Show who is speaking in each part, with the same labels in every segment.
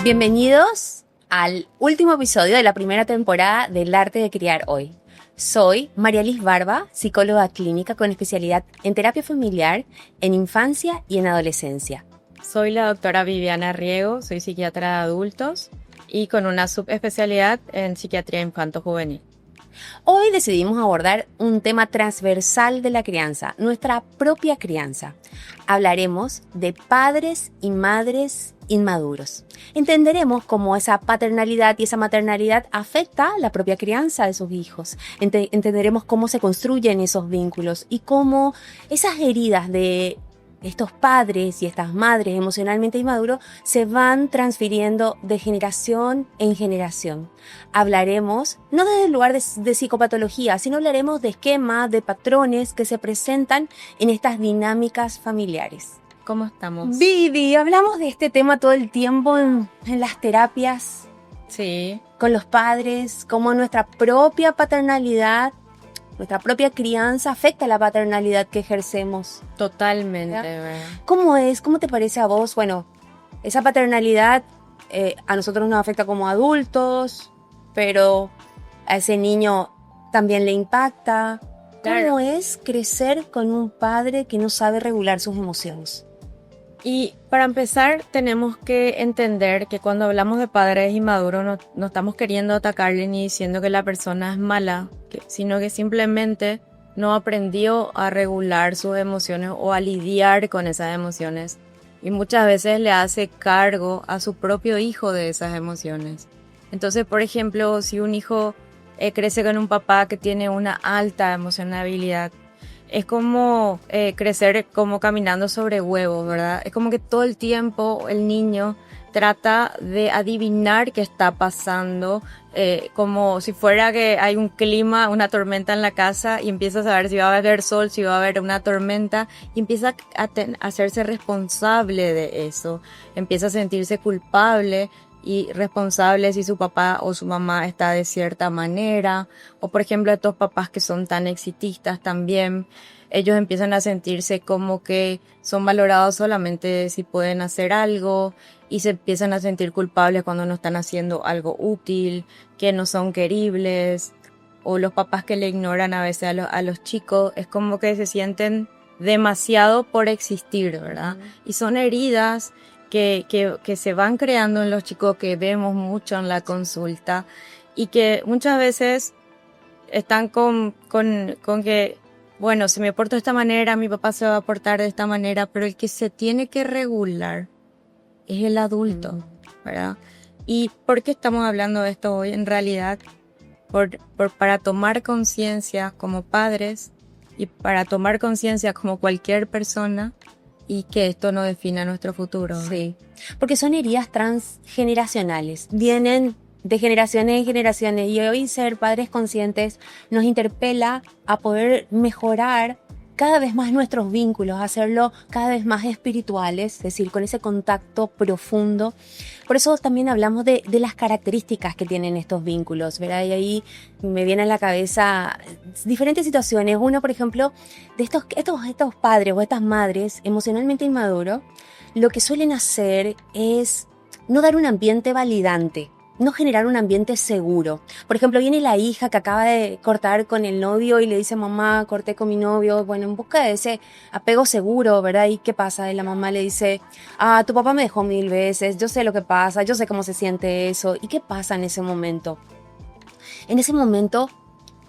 Speaker 1: Bienvenidos al último episodio de la primera temporada del Arte de Criar Hoy. Soy María Liz Barba, psicóloga clínica con especialidad en terapia familiar, en infancia y en adolescencia.
Speaker 2: Soy la doctora Viviana Riego, soy psiquiatra de adultos y con una subespecialidad en psiquiatría infanto-juvenil.
Speaker 1: Hoy decidimos abordar un tema transversal de la crianza, nuestra propia crianza. Hablaremos de padres y madres inmaduros. Entenderemos cómo esa paternalidad y esa maternalidad afecta la propia crianza de sus hijos. Entenderemos cómo se construyen esos vínculos y cómo esas heridas de estos padres y estas madres emocionalmente inmaduros se van transfiriendo de generación en generación. Hablaremos, no desde el lugar de psicopatología, sino hablaremos de esquemas, de patrones que se presentan en estas dinámicas familiares.
Speaker 2: ¿Cómo estamos?
Speaker 1: Vivi, hablamos de este tema todo el tiempo en las terapias.
Speaker 2: Sí.
Speaker 1: Con los padres, cómo nuestra propia paternalidad, nuestra propia crianza afecta la paternalidad que ejercemos.
Speaker 2: Totalmente, ¿verdad?
Speaker 1: ¿Cómo es? ¿Cómo te parece a vos? Bueno, esa paternalidad a nosotros nos afecta como adultos, pero a ese niño también le impacta.
Speaker 2: Claro.
Speaker 1: ¿Cómo es crecer con un padre que no sabe regular sus emociones?
Speaker 2: Y para empezar tenemos que entender que cuando hablamos de padres inmaduros no estamos queriendo atacarle ni diciendo que la persona es mala, sino que simplemente no aprendió a regular sus emociones o a lidiar con esas emociones. Y muchas veces le hace cargo a su propio hijo de esas emociones. Entonces, por ejemplo, si un hijo crece con un papá que tiene una alta emocionabilidad, es como crecer como caminando sobre huevos, ¿verdad? Es como que todo el tiempo el niño trata de adivinar qué está pasando, como si fuera que hay un clima, una tormenta en la casa y empieza a saber si va a haber sol, si va a haber una tormenta y empieza a hacerse responsable de eso, empieza a sentirse culpable y responsable si su papá o su mamá está de cierta manera, o por ejemplo estos papás que son tan exitistas también, ellos empiezan a sentirse como que son valorados solamente si pueden hacer algo y se empiezan a sentir culpables cuando no están haciendo algo útil, que no son queribles, o los papás que le ignoran a veces a los chicos, es como que se sienten demasiado por existir, ¿verdad? Y son heridas que se van creando en los chicos, que vemos mucho en la consulta y que muchas veces están con que, bueno, si me porto de esta manera, mi papá se va a portar de esta manera, pero el que se tiene que regular es el adulto, ¿verdad? ¿Y por qué estamos hablando de esto hoy? En realidad, para tomar conciencia como padres y para tomar conciencia como cualquier persona, y que esto no defina nuestro futuro.
Speaker 1: Sí, porque son heridas transgeneracionales, vienen de generaciones en generaciones y hoy ser padres conscientes nos interpela a poder mejorar cada vez más nuestros vínculos, hacerlo cada vez más espirituales, es decir, con ese contacto profundo. Por eso también hablamos de las características que tienen estos vínculos, ¿verdad? Y ahí me vienen a la cabeza diferentes situaciones. Una, por ejemplo, de estos padres o estas madres emocionalmente inmaduros, lo que suelen hacer es no dar un ambiente validante, no generar un ambiente seguro. Por ejemplo, viene la hija que acaba de cortar con el novio y le dice, mamá, corté con mi novio, bueno, en busca de ese apego seguro, ¿verdad? ¿Y qué pasa? Y la mamá le dice, tu papá me dejó 1000 veces, yo sé lo que pasa, yo sé cómo se siente eso. ¿Y qué pasa en ese momento? En ese momento,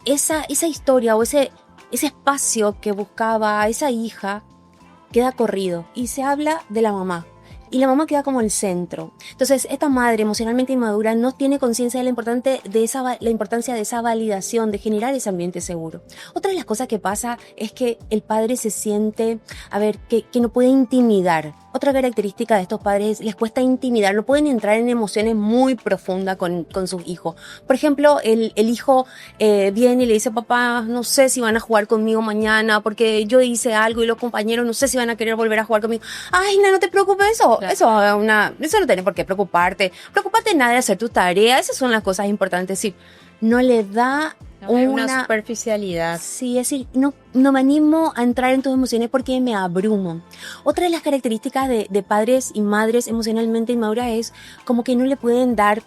Speaker 1: esa historia o ese espacio que buscaba esa hija queda corrido y se habla de la mamá. Y la mamá queda como el centro. Entonces, esta madre emocionalmente inmadura no tiene conciencia de la importancia de esa validación, de generar ese ambiente seguro. Otra de las cosas que pasa es que el padre se siente, que no puede intimidar. Otra característica de estos padres, les cuesta intimidar, no pueden entrar en emociones muy profundas con sus hijos. Por ejemplo, el hijo viene y le dice, papá, no sé si van a jugar conmigo mañana porque yo hice algo y los compañeros no sé si van a querer volver a jugar conmigo. Ay, no te preocupes, eso no tiene por qué preocuparte. Preocúpate nada de hacer tu tarea, esas son las cosas importantes. Sí, no le da
Speaker 2: una superficialidad.
Speaker 1: Sí, es decir, no me animo a entrar en tus emociones porque me abrumo. Otra de las características de padres y madres emocionalmente inmaduras es como que no le pueden dar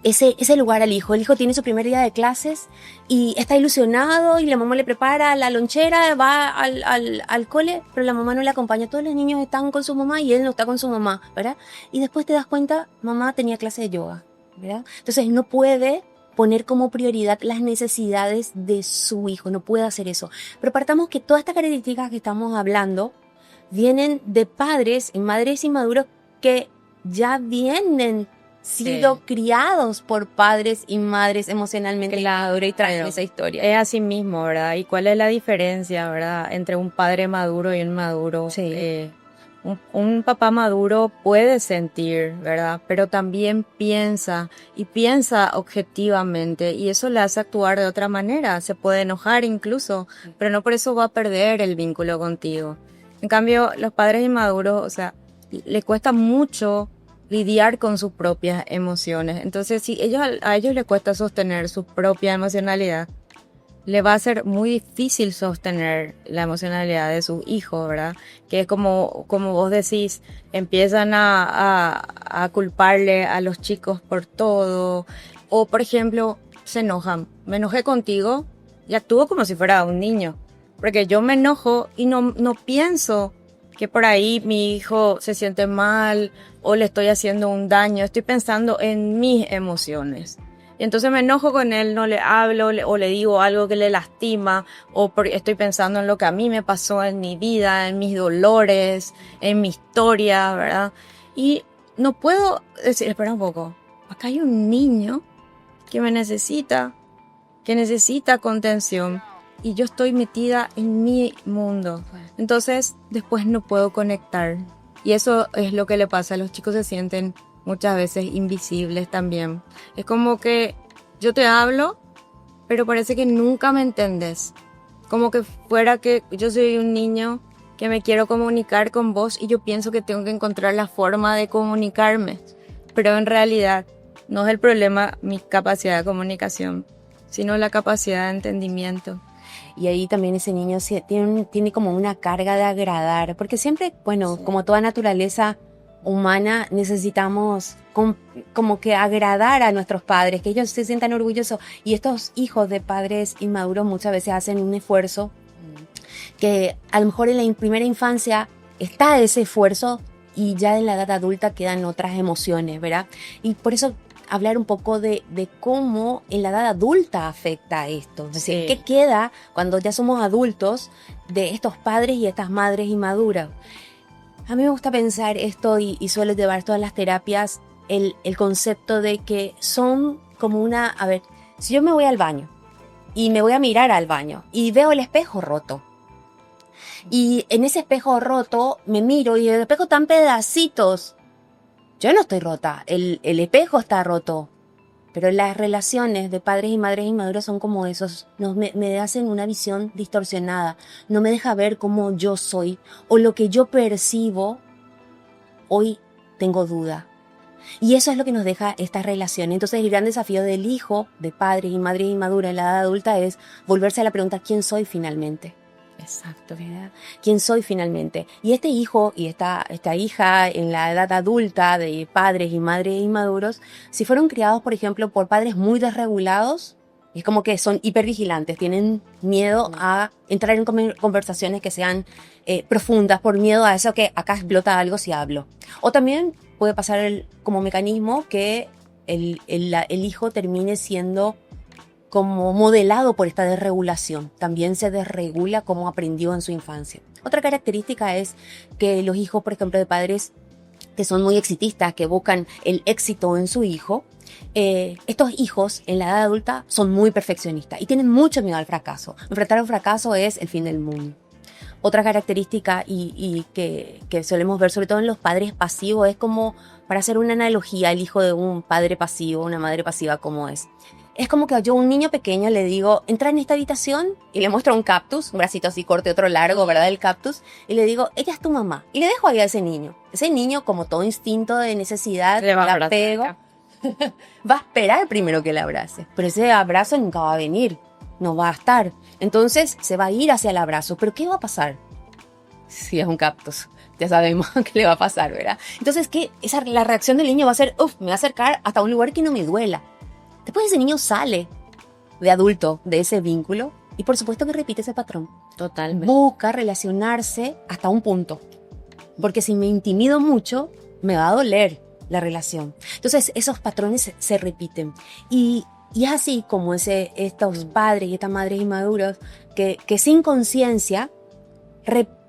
Speaker 1: ese lugar al hijo. El hijo tiene su primer día de clases y está ilusionado y la mamá le prepara la lonchera, va al cole, pero la mamá no le acompaña. Todos los niños están con su mamá y él no está con su mamá, ¿verdad? Y después te das cuenta, mamá tenía clase de yoga, ¿verdad? Entonces no puede poner como prioridad las necesidades de su hijo, no puede hacer eso. Pero partamos que todas estas características que estamos hablando vienen de padres y madres inmaduros que ya vienen sido criados por padres y madres emocionalmente inmaduros y traen esa historia.
Speaker 2: Es así mismo, ¿verdad? ¿Y cuál es la diferencia, verdad, entre un padre maduro y un maduro?
Speaker 1: Sí.
Speaker 2: Un papá maduro puede sentir, ¿verdad? Pero también piensa y piensa objetivamente y eso le hace actuar de otra manera. Se puede enojar incluso, pero no por eso va a perder el vínculo contigo. En cambio, los padres inmaduros, o sea, le cuesta mucho lidiar con sus propias emociones. Entonces, si a ellos les cuesta sostener su propia emocionalidad, le va a ser muy difícil sostener la emocionalidad de sus hijos, ¿verdad? Que es como vos decís, empiezan a culparle a los chicos por todo. O, por ejemplo, se enojan. Me enojé contigo y actúo como si fuera un niño. Porque yo me enojo y no pienso que por ahí mi hijo se siente mal o le estoy haciendo un daño. Estoy pensando en mis emociones. Y entonces me enojo con él, no le hablo o le digo algo que le lastima o estoy pensando en lo que a mí me pasó en mi vida, en mis dolores, en mi historia, ¿verdad? Y no puedo decir, espera un poco, acá hay un niño que me necesita, que necesita contención y yo estoy metida en mi mundo. Entonces después no puedo conectar y eso es lo que le pasa, los chicos se sienten muchas veces invisibles también. Es como que yo te hablo, pero parece que nunca me entendés. Como que fuera que yo soy un niño que me quiero comunicar con vos y yo pienso que tengo que encontrar la forma de comunicarme. Pero en realidad no es el problema mi capacidad de comunicación, sino la capacidad de entendimiento.
Speaker 1: Y ahí también ese niño tiene como una carga de agradar, porque siempre, bueno, sí, como toda naturaleza humana, necesitamos como que agradar a nuestros padres, que ellos se sientan orgullosos. Y estos hijos de padres inmaduros muchas veces hacen un esfuerzo que a lo mejor en la primera infancia está ese esfuerzo y ya en la edad adulta quedan otras emociones, ¿verdad? Y por eso hablar un poco de cómo en la edad adulta afecta esto. Es decir, ¿qué queda cuando ya somos adultos de estos padres y estas madres inmaduras? A mí me gusta pensar esto y suelo llevar todas las terapias el concepto de que son como a ver, si yo me voy al baño y me voy a mirar al baño y veo el espejo roto y en ese espejo roto me miro y el espejo está en pedacitos, yo no estoy rota, el espejo está roto. Pero las relaciones de padres y madres inmaduros son como esos, me hacen una visión distorsionada, no me deja ver cómo yo soy o lo que yo percibo, hoy tengo duda. Y eso es lo que nos deja esta relación. Entonces el gran desafío del hijo de padres y madres inmaduras en la edad adulta es volverse a la pregunta, ¿quién soy finalmente?
Speaker 2: Exacto,
Speaker 1: ¿verdad? ¿Quién soy finalmente? Y este hijo y esta hija en la edad adulta de padres y madres inmaduros, si fueron criados, por ejemplo, por padres muy desregulados, es como que son hipervigilantes, tienen miedo a entrar en conversaciones que sean profundas, por miedo a eso que acá explota algo si hablo. O también puede pasar como mecanismo que el hijo termine siendo como modelado por esta desregulación. También se desregula como aprendió en su infancia. Otra característica es que los hijos, por ejemplo, de padres que son muy exitistas, que buscan el éxito en su hijo, estos hijos en la edad adulta son muy perfeccionistas y tienen mucho miedo al fracaso. Enfrentar un fracaso es el fin del mundo. Otra característica y que solemos ver sobre todo en los padres pasivos es como, para hacer una analogía, el hijo de un padre pasivo, una madre pasiva, ¿cómo es? Es como que yo a un niño pequeño le digo, entra en esta habitación y le muestro un cactus, un bracito así corto y otro largo, ¿verdad? El cactus. Y le digo, ella es tu mamá. Y le dejo ahí a ese niño. Ese niño, como todo instinto de necesidad, le apego. Va a esperar primero que le abrace, pero ese abrazo nunca va a venir, no va a estar. Entonces se va a ir hacia el abrazo, pero ¿qué va a pasar? Si es un cactus, ya sabemos qué le va a pasar, ¿verdad? Entonces, la reacción del niño va a ser, me va a acercar hasta un lugar que no me duela. Después ese niño sale de adulto de ese vínculo y por supuesto que repite ese patrón.
Speaker 2: Totalmente.
Speaker 1: Busca relacionarse hasta un punto, porque si me intimido mucho, me va a doler la relación. Entonces esos patrones se repiten y es así como estos padres y estas madres inmaduros que sin conciencia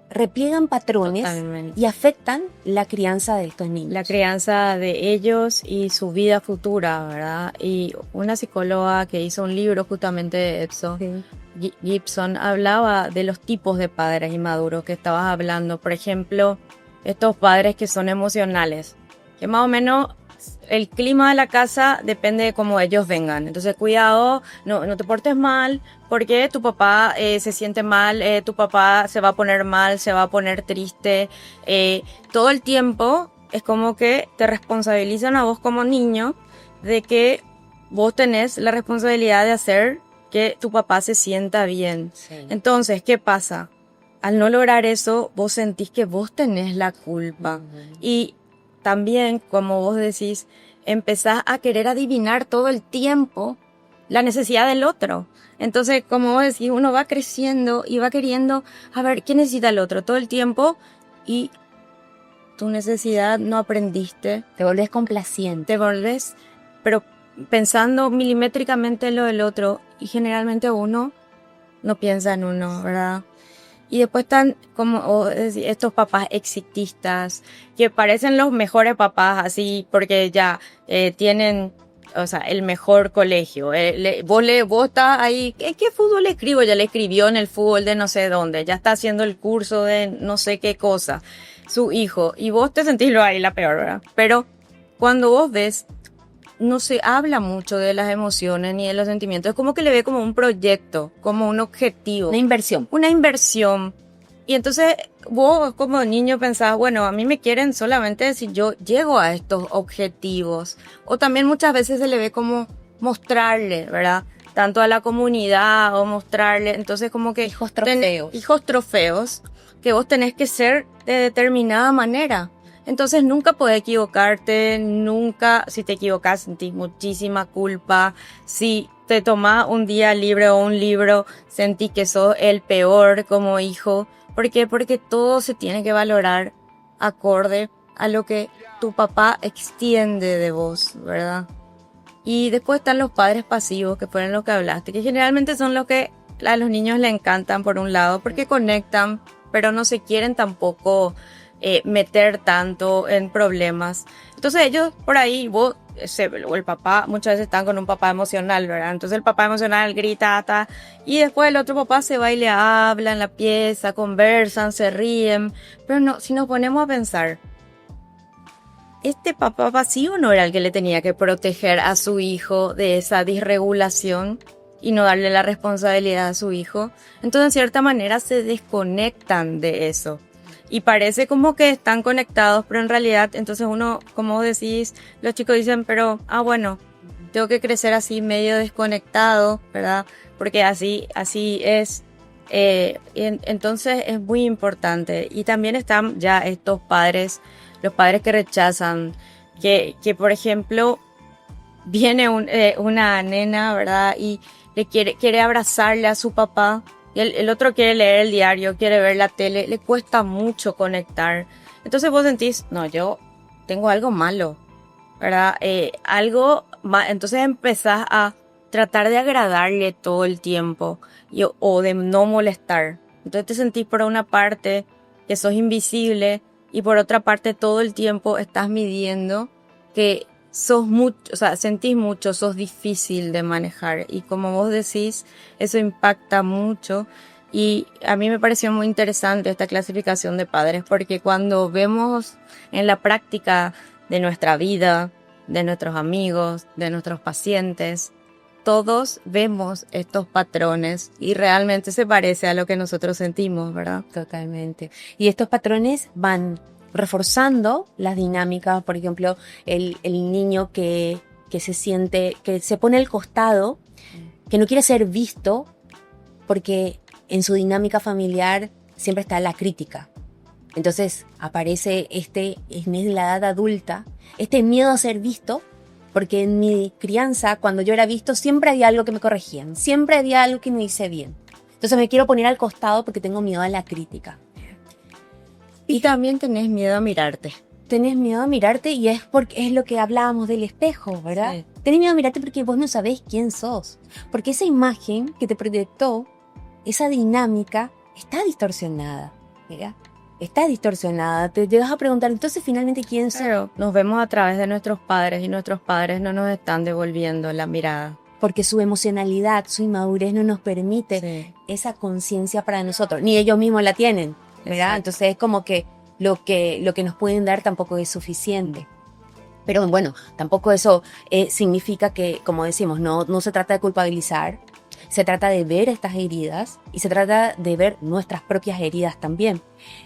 Speaker 1: repliegan patrones. Totalmente. Y afectan la crianza de estos niños.
Speaker 2: La crianza de ellos y su vida futura, ¿verdad? Y una psicóloga que hizo un libro justamente de eso, sí, Gibson, hablaba de los tipos de padres inmaduros que estabas hablando. Por ejemplo, estos padres que son emocionales, que más o menos el clima de la casa depende de cómo ellos vengan. Entonces, cuidado, no te portes mal, porque tu papá se siente mal, tu papá se va a poner mal, se va a poner triste. Todo el tiempo es como que te responsabilizan a vos como niño de que vos tenés la responsabilidad de hacer que tu papá se sienta bien. Sí. Entonces, ¿qué pasa? Al no lograr eso, vos sentís que vos tenés la culpa. Uh-huh. Y también, como vos decís, empezás a querer adivinar todo el tiempo la necesidad del otro. Entonces, como vos decís, uno va creciendo y va queriendo, a ver, ¿qué necesita el otro todo el tiempo? Y tu necesidad no aprendiste.
Speaker 1: Te volvés complaciente.
Speaker 2: Te volvés, pero pensando milimétricamente en lo del otro. Y generalmente uno no piensa en uno, ¿verdad? Y después están como estos papás exitistas, que parecen los mejores papás, así, porque ya tienen, o sea, el mejor colegio. Vos estás ahí, ¿qué fútbol le escribo? Ya le escribió en el fútbol de no sé dónde, ya está haciendo el curso de no sé qué cosa, su hijo. Y vos te sentís ahí la peor, ¿verdad? Pero cuando vos ves, no se habla mucho de las emociones ni de los sentimientos. Es como que le ve como un proyecto, como un objetivo.
Speaker 1: Una inversión.
Speaker 2: Una inversión. Y entonces vos como niño pensás, bueno, a mí me quieren solamente si yo llego a estos objetivos. O también muchas veces se le ve como mostrarle, ¿verdad? Tanto a la comunidad o mostrarle. Entonces como que...
Speaker 1: Hijos trofeos.
Speaker 2: Hijos trofeos que vos tenés que ser de determinada manera. Entonces nunca podés equivocarte, nunca, si te equivocas sentís muchísima culpa, si te tomás un día libre o un libro sentís que sos el peor como hijo. ¿Por qué? Porque todo se tiene que valorar acorde a lo que tu papá extiende de vos, ¿verdad? Y después están los padres pasivos, que fueron los que hablaste, que generalmente son los que a los niños les encantan por un lado, porque conectan, pero no se quieren tampoco meter tanto en problemas. Entonces ellos por ahí, o el papá, muchas veces están con un papá emocional, ¿verdad? Entonces el papá emocional grita, y después el otro papá se va y le habla en la pieza, conversan, se ríen. Pero no, si nos ponemos a pensar, este papá pasivo no era el que le tenía que proteger a su hijo de esa disregulación y no darle la responsabilidad a su hijo. Entonces, en cierta manera, se desconectan de eso. Y parece como que están conectados, pero en realidad, entonces uno, como vos decís, los chicos dicen, pero, bueno, tengo que crecer así medio desconectado, ¿verdad? Porque así es. Entonces es muy importante. Y también están ya estos padres, los padres que rechazan, que por ejemplo, viene una nena, ¿verdad? Y le quiere abrazarle a su papá. Y el otro quiere leer el diario, quiere ver la tele, le cuesta mucho conectar. Entonces vos sentís, no, yo tengo algo malo, ¿verdad? Entonces empezás a tratar de agradarle todo el tiempo o de no molestar. Entonces te sentís por una parte que sos invisible y por otra parte todo el tiempo estás midiendo que sos mucho, o sea, sentís mucho, sos difícil de manejar. Y como vos decís, eso impacta mucho. Y a mí me pareció muy interesante esta clasificación de padres, porque cuando vemos en la práctica de nuestra vida, de nuestros amigos, de nuestros pacientes, todos vemos estos patrones y realmente se parece a lo que nosotros sentimos, ¿verdad?
Speaker 1: Totalmente. Y estos patrones van reforzando las dinámicas, por ejemplo, el niño que que se siente, que se pone al costado, que no quiere ser visto, porque en su dinámica familiar siempre está la crítica. Entonces aparece en la edad adulta, este miedo a ser visto, porque en mi crianza, cuando yo era visto, siempre había algo que me corregían, siempre había algo que me hice bien. Entonces me quiero poner al costado porque tengo miedo a la crítica.
Speaker 2: Y también tenés miedo a mirarte.
Speaker 1: Tenés miedo a mirarte y es porque es lo que hablábamos del espejo, ¿verdad? Sí. Tenés miedo a mirarte porque vos no sabés quién sos. Porque esa imagen que te proyectó, esa dinámica, está distorsionada, ¿verdad? Está distorsionada. Te llegas a preguntar, entonces finalmente quién soy.
Speaker 2: Claro, nos vemos a través de nuestros padres y nuestros padres no nos están devolviendo la mirada.
Speaker 1: Porque su emocionalidad, su inmadurez no nos permite esa conciencia para nosotros. Ni ellos mismos la tienen, ¿verdad? Exacto. Entonces es como que lo que nos pueden dar tampoco es suficiente. Pero bueno, tampoco eso significa que, como decimos, no se trata de culpabilizar, se trata de ver estas heridas y se trata de ver nuestras propias heridas también.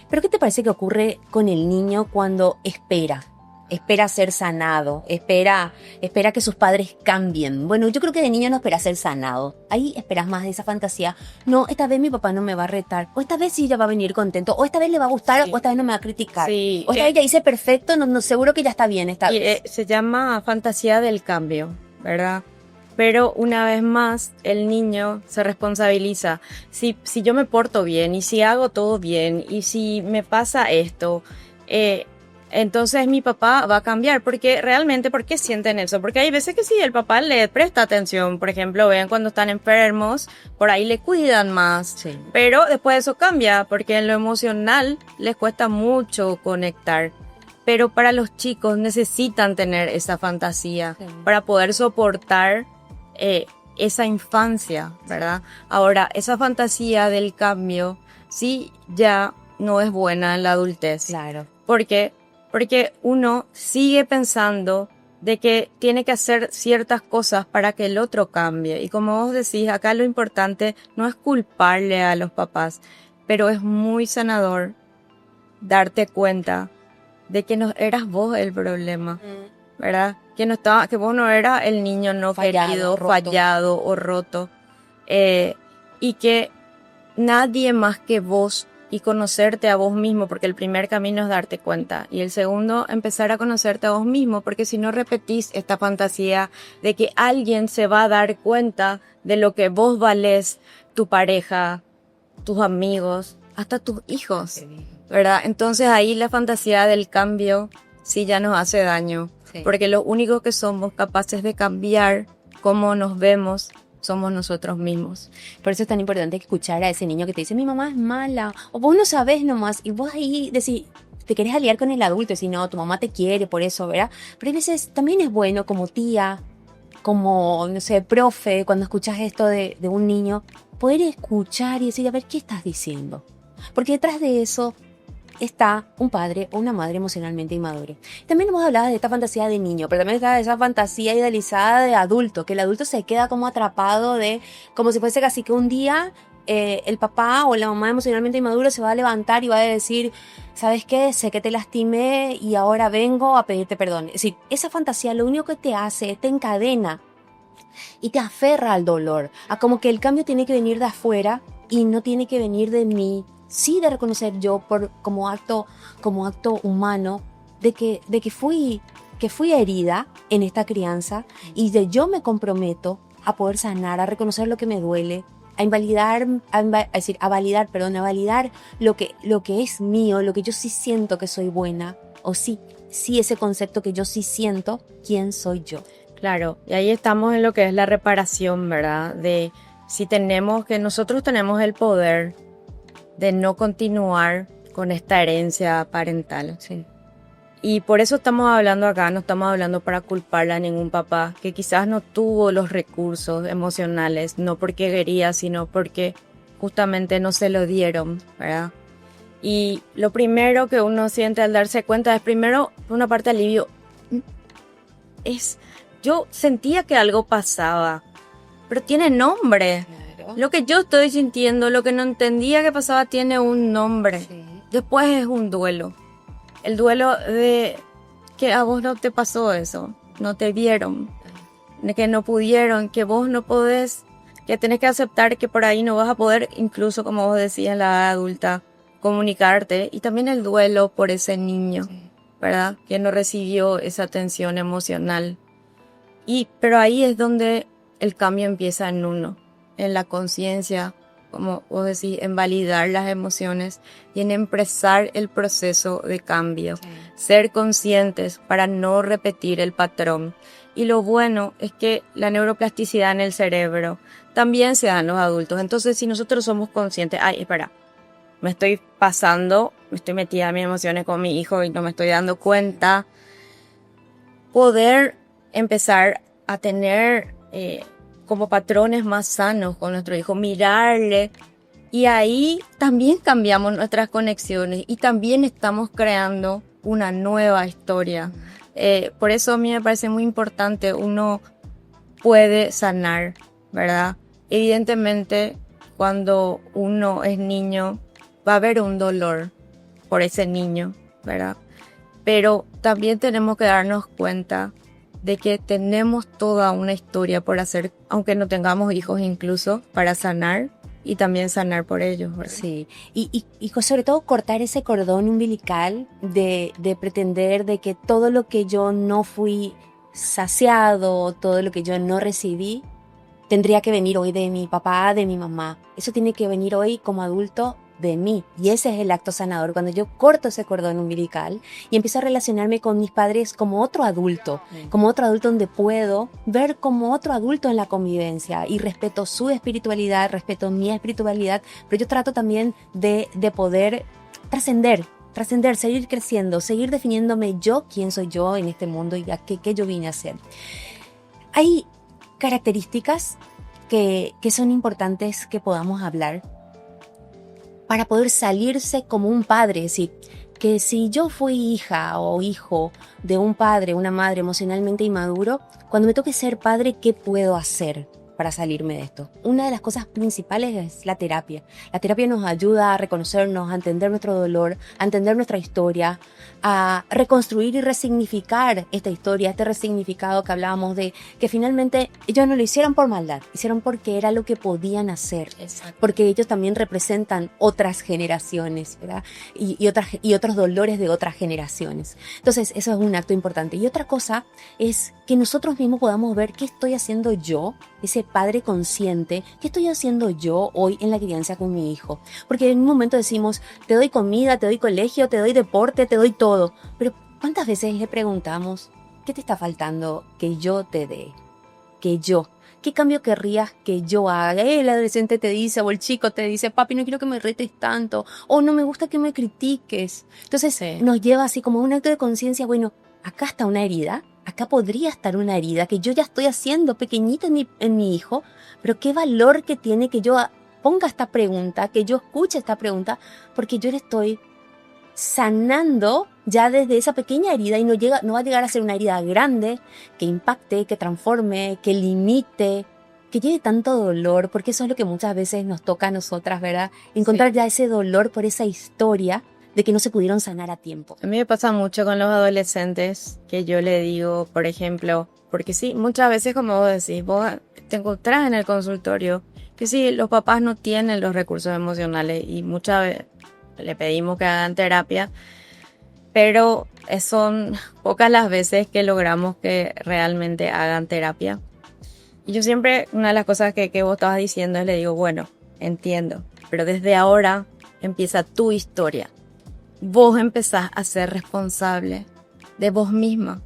Speaker 1: Pero ¿qué te parece que ocurre con el niño cuando espera ser sanado, espera que sus padres cambien? Bueno, yo creo que de niño no espera ser sanado. Ahí esperas más de esa fantasía. No, esta vez mi papá no me va a retar. O esta vez sí ya va a venir contento. O esta vez le va a gustar. Sí. O esta vez no me va a criticar. Sí. O esta vez ya hice perfecto. No, seguro que ya está bien esta vez.
Speaker 2: Se llama fantasía del cambio, ¿verdad? Pero una vez más, el niño se responsabiliza. Si yo me porto bien y si hago todo bien y si me pasa esto, entonces mi papá va a cambiar. Porque realmente, ¿por qué sienten eso? Porque hay veces que sí, el papá le presta atención. Por ejemplo, ven cuando están enfermos, por ahí le cuidan más. Sí. Pero después eso cambia, porque en lo emocional les cuesta mucho conectar. Pero para los chicos necesitan tener esa fantasía para poder soportar esa infancia, ¿verdad? Ahora, esa fantasía del cambio sí ya no es buena en la adultez.
Speaker 1: Claro.
Speaker 2: Porque uno sigue pensando de que tiene que hacer ciertas cosas para que el otro cambie. Y como vos decís, acá lo importante no es culparle a los papás, pero es muy sanador darte cuenta de que no eras vos el problema, ¿verdad? Que vos no eras el niño no querido, fallado o roto, y que nadie más que vos, y conocerte a vos mismo, porque el primer camino es darte cuenta, y el segundo, empezar a conocerte a vos mismo, porque si no repetís esta fantasía de que alguien se va a dar cuenta de lo que vos valés, tu pareja, tus amigos, hasta tus hijos, ¿verdad? Entonces ahí la fantasía del cambio sí ya nos hace daño. Sí. Porque lo único que somos capaces de cambiar cómo nos vemos somos nosotros mismos.
Speaker 1: Por eso es tan importante escuchar a ese niño que te dice, mi mamá es mala, o vos no sabés nomás, y vos ahí decís, te querés aliar con el adulto, y decís, no, tu mamá te quiere por eso, ¿verdad? Pero a veces también es bueno como tía, como, no sé, profe, cuando escuchas esto de un niño, poder escuchar y decir, a ver, ¿qué estás diciendo? Porque detrás de eso está un padre o una madre emocionalmente inmadura. También hemos hablado de esta fantasía de niño, pero también está esa fantasía idealizada de adulto, que el adulto se queda como atrapado como si fuese casi que un día el papá o la mamá emocionalmente inmadura se va a levantar y va a decir, ¿sabes qué? Sé que te lastimé y ahora vengo a pedirte perdón. Es decir, esa fantasía lo único que te hace, te encadena y te aferra al dolor, a como que el cambio tiene que venir de afuera y no tiene que venir de mí. Sí, de reconocer yo como acto humano de que fui herida en esta crianza y yo me comprometo a poder sanar, a reconocer lo que me duele, a validar lo que es mío, lo que yo sí siento que soy buena, o sí ese concepto que yo sí siento quién soy yo.
Speaker 2: Claro, y ahí estamos en lo que es la reparación, ¿verdad? De si nosotros tenemos el poder de no continuar con esta herencia parental.
Speaker 1: Sí.
Speaker 2: Y por eso estamos hablando acá, no estamos hablando para culparle a ningún papá que quizás no tuvo los recursos emocionales, no porque quería, sino porque justamente no se lo dieron, ¿verdad? Y lo primero que uno siente al darse cuenta es primero, por una parte, alivio. Yo sentía que algo pasaba, pero tiene nombre. Lo que yo estoy sintiendo, lo que no entendía que pasaba, tiene un nombre. Sí. Después es un duelo. El duelo de que a vos no te pasó eso, no te vieron. que no pudieron, que vos no podés, que tenés que aceptar que por ahí no vas a poder, incluso como vos decías en la edad adulta, comunicarte, y también el duelo por ese niño, sí, ¿verdad? Que no recibió esa atención emocional. Pero ahí es donde el cambio empieza en uno, en la conciencia, como vos decís, en validar las emociones y en empezar el proceso de cambio. Sí. Ser conscientes para no repetir el patrón. Y lo bueno es que la neuroplasticidad en el cerebro también se da en los adultos. Entonces, si nosotros somos conscientes, espera, me estoy pasando, me estoy metida en mis emociones con mi hijo y no me estoy dando cuenta, poder empezar a tener como patrones más sanos con nuestro hijo, mirarle, y ahí también cambiamos nuestras conexiones y también estamos creando una nueva historia. Por eso a mí me parece muy importante, uno puede sanar, ¿verdad? Evidentemente, cuando uno es niño, va a haber un dolor por ese niño, ¿verdad? Pero también tenemos que darnos cuenta de que tenemos toda una historia por hacer, aunque no tengamos hijos incluso, para sanar y también sanar por ellos, ¿verdad?
Speaker 1: Sí, y sobre todo cortar ese cordón umbilical de pretender de que todo lo que yo no fui saciado, todo lo que yo no recibí, tendría que venir hoy de mi papá, de mi mamá. Eso tiene que venir hoy como adulto de mí, y ese es el acto sanador, cuando yo corto ese cordón umbilical y empiezo a relacionarme con mis padres como otro adulto donde puedo ver como otro adulto en la convivencia, y respeto su espiritualidad, respeto mi espiritualidad, pero yo trato también de poder trascender, seguir creciendo, seguir definiéndome yo, quién soy yo en este mundo y qué yo vine a hacer. Hay características que son importantes que podamos hablar para poder salirse como un padre. Es decir, que si yo fui hija o hijo de un padre, una madre emocionalmente inmaduro, cuando me toque ser padre, ¿qué puedo hacer para salirme de esto? Una de las cosas principales es la terapia. La terapia nos ayuda a reconocernos, a entender nuestro dolor, a entender nuestra historia, a reconstruir y resignificar esta historia, este resignificado que hablábamos de que finalmente ellos no lo hicieron por maldad, hicieron porque era lo que podían hacer. Exacto. Porque ellos también representan otras generaciones, ¿verdad? Y otros dolores de otras generaciones. Entonces, eso es un acto importante. Y otra cosa es que nosotros mismos podamos ver qué estoy haciendo yo, ese padre consciente, qué estoy haciendo yo hoy en la crianza con mi hijo. Porque en un momento decimos, te doy comida, te doy colegio, te doy deporte, te doy todo. Pero ¿cuántas veces le preguntamos, qué te está faltando que yo te dé? ¿Qué cambio querrías que yo haga? El adolescente te dice, o el chico te dice, papi, no quiero que me retes tanto, o no me gusta que me critiques. Entonces sí, nos lleva así como un acto de conciencia, bueno, acá está una herida, acá podría estar una herida que yo ya estoy haciendo pequeñita en mi hijo, pero qué valor que tiene que yo ponga esta pregunta, que yo escuche esta pregunta, porque yo le estoy sanando ya desde esa pequeña herida, y no va a llegar a ser una herida grande que impacte, que transforme, que limite, que lleve tanto dolor, porque eso es lo que muchas veces nos toca a nosotras, ¿verdad? Encontrar ya ese dolor por esa historia de que no se pudieron sanar a tiempo.
Speaker 2: A mí me pasa mucho con los adolescentes, que yo le digo, por ejemplo, porque sí, muchas veces, como vos decís, vos te encontrás en el consultorio que sí, los papás no tienen los recursos emocionales y muchas veces le pedimos que hagan terapia, pero son pocas las veces que logramos que realmente hagan terapia. Y yo siempre, una de las cosas que vos estabas diciendo, le digo, bueno, entiendo, pero desde ahora empieza tu historia. Vos empezás a ser responsable de vos misma,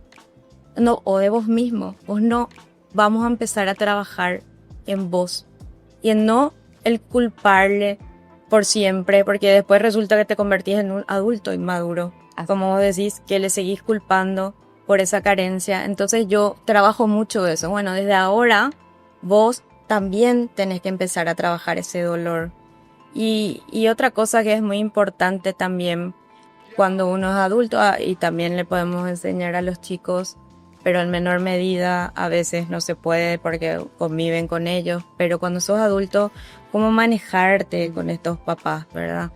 Speaker 2: o de vos mismo. Vos no, vamos a empezar a trabajar en vos y en no el culparle por siempre, porque después resulta que te convertís en un adulto inmaduro. Como vos decís, que le seguís culpando por esa carencia. Entonces yo trabajo mucho eso. Bueno, desde ahora vos también tenés que empezar a trabajar ese dolor. Y otra cosa que es muy importante también cuando uno es adulto, y también le podemos enseñar a los chicos, pero en menor medida, a veces no se puede porque conviven con ellos, pero cuando sos adulto, ¿cómo manejarte con estos papás, verdad?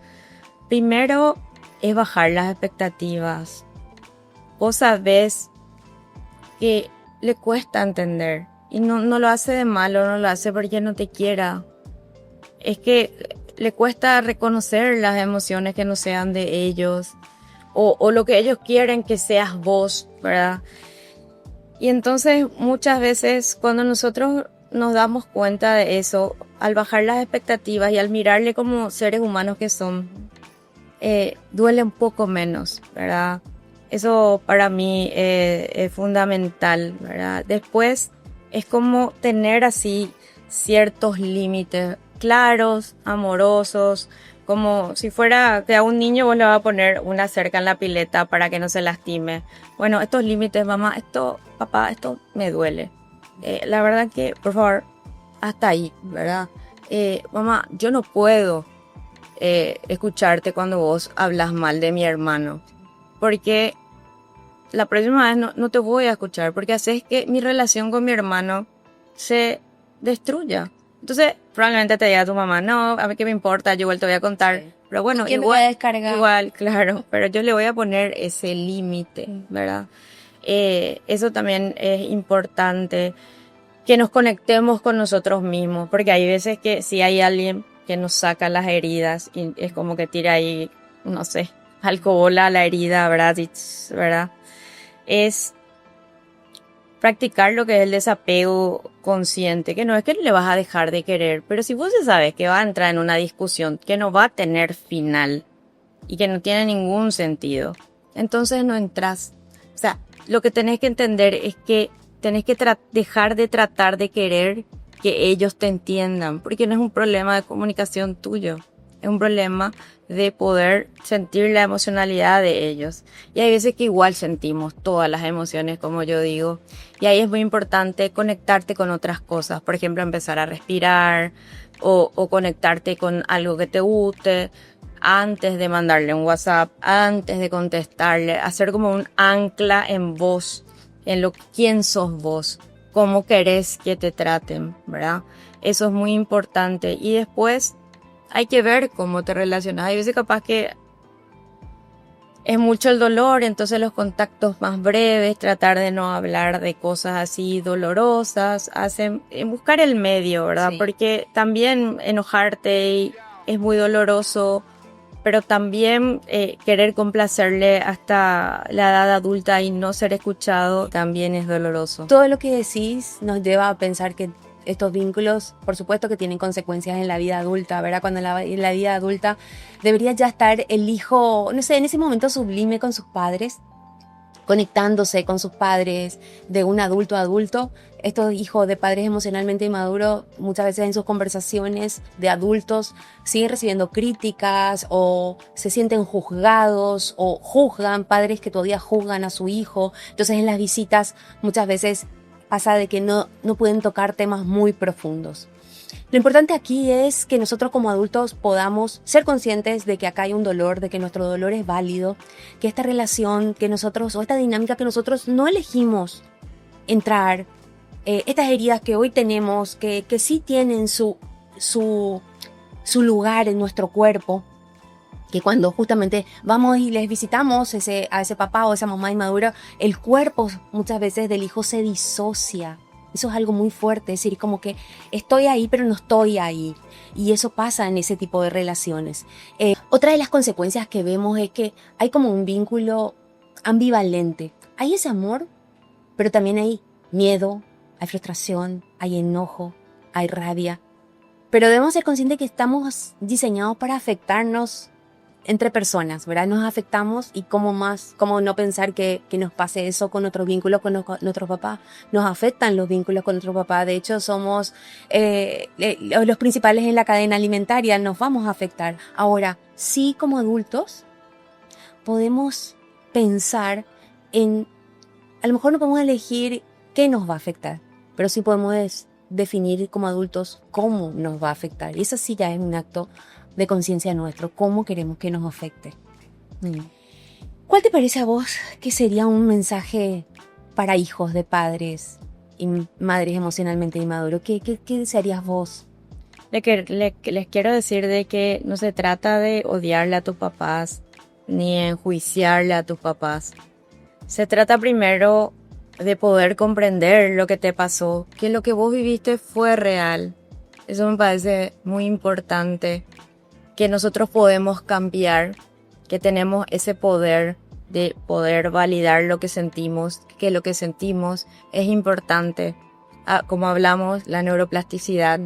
Speaker 2: Primero es bajar las expectativas. Vos sabés que le cuesta entender Y no lo hace de malo, no lo hace porque no te quiera. Es que le cuesta reconocer las emociones que no sean de ellos o lo que ellos quieren que seas vos, ¿verdad? Y entonces muchas veces cuando nosotros nos damos cuenta de eso, al bajar las expectativas y al mirarle como seres humanos que son, duele un poco menos, ¿verdad? Eso para mí es fundamental, ¿verdad? Después es como tener así ciertos límites claros, amorosos, como si fuera que a un niño vos le vas a poner una cerca en la pileta para que no se lastime. Bueno, estos límites, mamá, esto, papá, esto me duele. La verdad que, por favor, hasta ahí, ¿verdad? Mamá, yo no puedo escucharte cuando vos hablas mal de mi hermano, porque la próxima vez no te voy a escuchar, porque haces que mi relación con mi hermano se destruya. Entonces, probablemente te diga tu mamá, no, a mí qué me importa, yo igual te voy a contar.
Speaker 1: Sí.
Speaker 2: Pero bueno,
Speaker 1: ¿Quién me va a descargar?
Speaker 2: Igual, claro, pero yo le voy a poner ese límite, ¿verdad? Eso también es importante, que nos conectemos con nosotros mismos, porque hay veces que si hay alguien que nos saca las heridas y es como que tira ahí, no sé, alcohol a la herida, ¿verdad? ¿Verdad? Es practicar lo que es el desapego consciente, que no es que le vas a dejar de querer, pero si vos ya sabes que va a entrar en una discusión que no va a tener final y que no tiene ningún sentido, entonces no entras. O sea, lo que tenés que entender es que tenés que dejar de tratar de querer que ellos te entiendan, porque no es un problema de comunicación tuyo, es un problema de poder sentir la emocionalidad de ellos. Y hay veces que igual sentimos todas las emociones, como yo digo, y ahí es muy importante conectarte con otras cosas, por ejemplo, empezar a respirar o conectarte con algo que te guste antes de mandarle un WhatsApp, antes de contestarle, hacer como un ancla en vos, en quién sos vos, cómo querés que te traten, ¿verdad? Eso es muy importante. Y después hay que ver cómo te relacionas. Hay veces capaz que es mucho el dolor, entonces los contactos más breves, tratar de no hablar de cosas así dolorosas, buscar el medio, ¿verdad?
Speaker 1: Sí.
Speaker 2: Porque también enojarte es muy doloroso, pero también querer complacerle hasta la edad adulta y no ser escuchado también es doloroso.
Speaker 1: Todo lo que decís nos lleva a pensar que estos vínculos, por supuesto que tienen consecuencias en la vida adulta, ¿verdad? Cuando en la vida adulta debería ya estar el hijo, no sé, en ese momento sublime con sus padres, conectándose con sus padres de un adulto a adulto. Estos hijos de padres emocionalmente inmaduros muchas veces en sus conversaciones de adultos siguen recibiendo críticas o se sienten juzgados o juzgan, padres que todavía juzgan a su hijo. Entonces en las visitas muchas veces pasa de que no pueden tocar temas muy profundos. Lo importante aquí es que nosotros como adultos podamos ser conscientes de que acá hay un dolor, de que nuestro dolor es válido, que esta relación que nosotros, o esta dinámica que nosotros no elegimos entrar, estas heridas que hoy tenemos, que sí tienen su lugar en nuestro cuerpo, que cuando justamente vamos y les visitamos a ese papá o esa mamá inmadura, el cuerpo muchas veces del hijo se disocia. Eso es algo muy fuerte, es decir, como que estoy ahí pero no estoy ahí. Y eso pasa en ese tipo de relaciones. Otra de las consecuencias que vemos es que hay como un vínculo ambivalente. Hay ese amor, pero también hay miedo, hay frustración, hay enojo, hay rabia. Pero debemos ser conscientes que estamos diseñados para afectarnos entre personas, ¿verdad? Nos afectamos y cómo no pensar que nos pase eso con nuestros vínculos con nuestro papá. Nos afectan los vínculos con nuestro papá. De hecho, somos los principales en la cadena alimentaria. Nos vamos a afectar. Ahora, sí, como adultos, podemos pensar en, a lo mejor no podemos elegir qué nos va a afectar, pero sí podemos definir como adultos cómo nos va a afectar. Y eso sí ya es un acto de conciencia nuestro, cómo queremos que nos afecte. ¿Cuál te parece a vos que sería un mensaje para hijos de padres y madres emocionalmente inmaduros? ¿Qué desearías vos?
Speaker 2: Les quiero decir de que no se trata de odiarle a tus papás ni enjuiciarle a tus papás. Se trata primero de poder comprender lo que te pasó, que lo que vos viviste fue real. Eso me parece muy importante, que nosotros podemos cambiar, que tenemos ese poder de poder validar lo que sentimos, que lo que sentimos es importante. Como hablamos, la neuroplasticidad,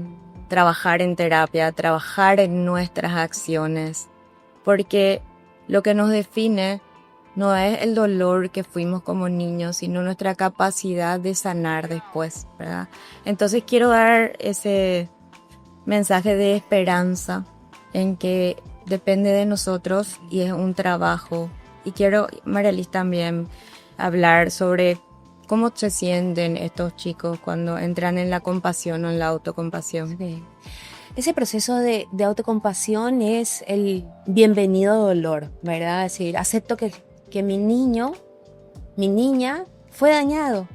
Speaker 2: trabajar en terapia, trabajar en nuestras acciones, porque lo que nos define no es el dolor que fuimos como niños, sino nuestra capacidad de sanar después, ¿verdad? Entonces quiero dar ese mensaje de esperanza en que depende de nosotros y es un trabajo. Y quiero, Marialis, también hablar sobre cómo se sienten estos chicos cuando entran en la compasión o en la autocompasión.
Speaker 1: Sí. Ese proceso de autocompasión es el bienvenido dolor, ¿verdad? Es decir, acepto que mi niño, mi niña fue dañado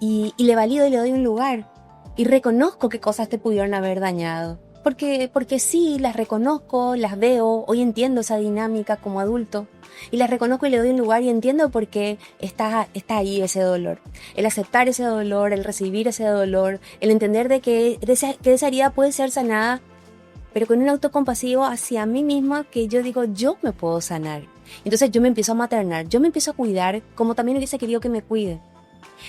Speaker 1: y le valido y le doy un lugar y reconozco qué cosas te pudieron haber dañado. Porque sí, las reconozco, las veo, hoy entiendo esa dinámica como adulto y las reconozco y le doy un lugar y entiendo por qué está ahí ese dolor. El aceptar ese dolor, el recibir ese dolor, el entender de que esa herida puede ser sanada, pero con un autocompasivo hacia mí misma que yo digo, yo me puedo sanar. Entonces yo me empiezo a maternar, yo me empiezo a cuidar como también hubiese querido que me cuide.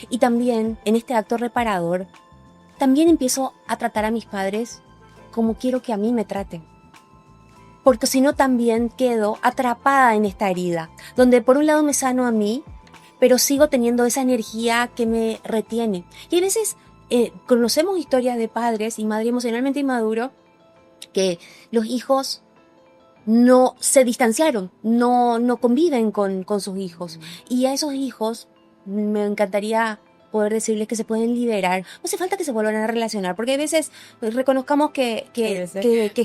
Speaker 1: Y también en este acto reparador, también empiezo a tratar a mis padres como quiero que a mí me traten. Porque si no también quedo atrapada en esta herida, donde por un lado me sano a mí, pero sigo teniendo esa energía que me retiene. Y a veces conocemos historias de padres y madres emocionalmente inmaduros que los hijos no se distanciaron, no conviven con sus hijos. Y a esos hijos me encantaría poder decirles que se pueden liberar. No hace falta que se vuelvan a relacionar, porque a veces reconozcamos que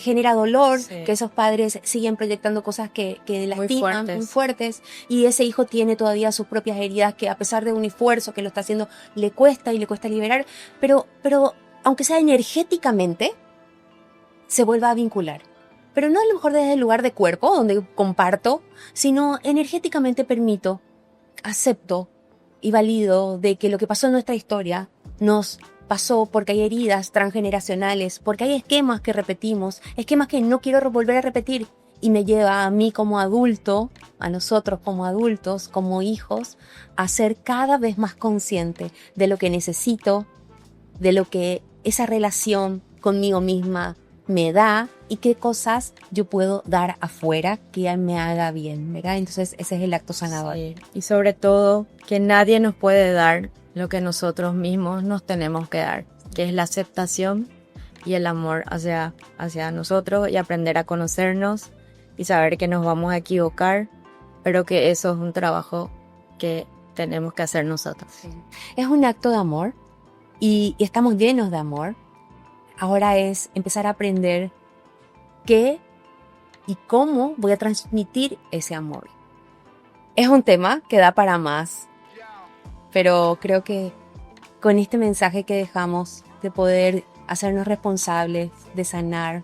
Speaker 1: genera dolor, sí, que esos padres siguen proyectando cosas que lastiman, muy fuertes, y ese hijo tiene todavía sus propias heridas que a pesar de un esfuerzo que lo está haciendo, le cuesta liberar, pero aunque sea energéticamente, se vuelva a vincular. Pero no a lo mejor desde el lugar de cuerpo, donde comparto, sino energéticamente permito, acepto, y valido de que lo que pasó en nuestra historia nos pasó porque hay heridas transgeneracionales, porque hay esquemas que repetimos, esquemas que no quiero volver a repetir y me lleva a mí como adulto, a nosotros como adultos, como hijos, a ser cada vez más consciente de lo que necesito, de lo que esa relación conmigo misma me da y qué cosas yo puedo dar afuera que me haga bien, ¿verdad? Entonces ese es el acto sanador.
Speaker 2: Sí. Y sobre todo que nadie nos puede dar lo que nosotros mismos nos tenemos que dar, que es la aceptación y el amor hacia nosotros y aprender a conocernos y saber que nos vamos a equivocar, pero que eso es un trabajo que tenemos que hacer nosotros.
Speaker 1: Sí. Es un acto de amor y estamos llenos de amor. Ahora es empezar a aprender qué y cómo voy a transmitir ese amor. Es un tema que da para más, pero creo que con este mensaje que dejamos de poder hacernos responsables, de sanar,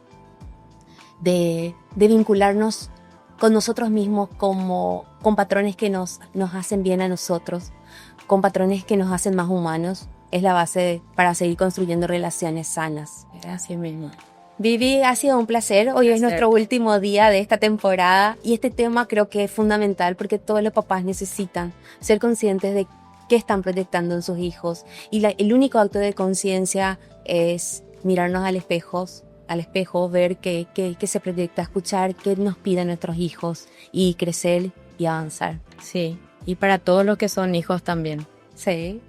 Speaker 1: de vincularnos con nosotros mismos con patrones que nos hacen bien a nosotros, con patrones que nos hacen más humanos, es la base para seguir construyendo relaciones sanas.
Speaker 2: Así mismo.
Speaker 1: Vivi, ha sido un placer. Hoy es nuestro último día de esta temporada y este tema creo que es fundamental porque todos los papás necesitan ser conscientes de qué están proyectando en sus hijos. Y el único acto de conciencia es mirarnos al espejo, ver qué se proyecta, escuchar qué nos piden nuestros hijos y crecer y avanzar.
Speaker 2: Sí, y para todos los que son hijos también.
Speaker 1: Sí.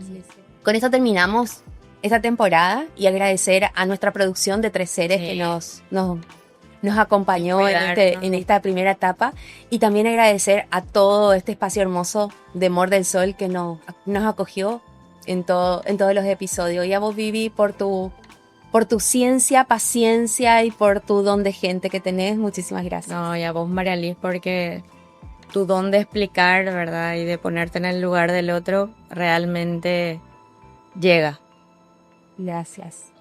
Speaker 1: Con esto terminamos esta temporada y agradecer a nuestra producción de Tres Seres que nos acompañó en esta primera etapa y también agradecer a todo este espacio hermoso de Amor del Sol que nos acogió en todos los episodios. Y a vos, Vivi, por tu ciencia, paciencia y por tu don de gente que tenés, muchísimas gracias.
Speaker 2: No, y a vos, Marialis, porque tu don de explicar, ¿verdad? Y de ponerte en el lugar del otro realmente llega.
Speaker 1: Gracias.